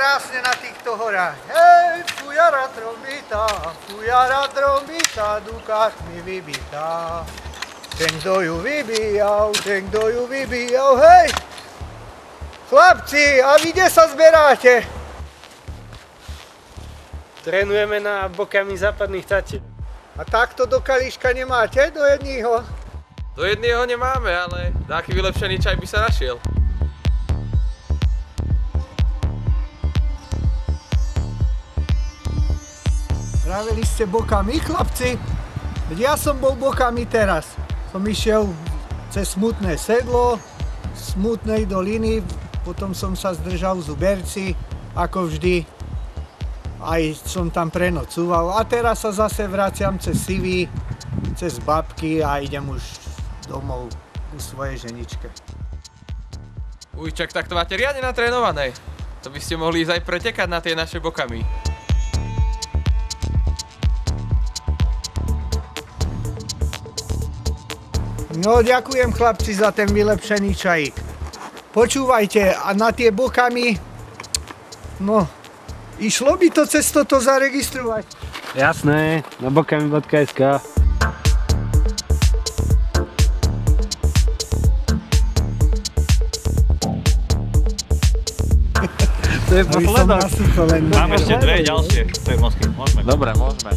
krásne na týchto horách. Hej, fujara trombita, Dukáš mi vybitá. Ten, kto ju vybíjal, hej! Chlapci, a vy kde sa zberáte? Trénujeme na bokami západných Tatier. A takto do kalíška nemáte? Do jedného? Do jedného nemáme, ale taký vylepšený čaj by sa našiel. Pravili ste bokami, chlapci? Veď ja som bol bokami teraz. Som išiel cez Smutné sedlo, z Smutnej doliny, potom som sa zdržal v Zuberci, ako vždy. Aj som tam prenocúval. A teraz sa zase vraciam cez Sivy, cez babky a idem už domov ku svojej ženičke. Ujčak, tak to máte riadne natrénované. To by ste mohli ísť aj pretekať na tie naše bokamy. No, ďakujem chlapci za ten vylepšený čajík. Počúvajte, a na tie bokami, no, išlo by to cez toto zaregistrovať? Jasné, na bokami.sk. To je posledok. Máme ešte dve ďalšie. To je mosky. Môžeme. Dobre, môžeme.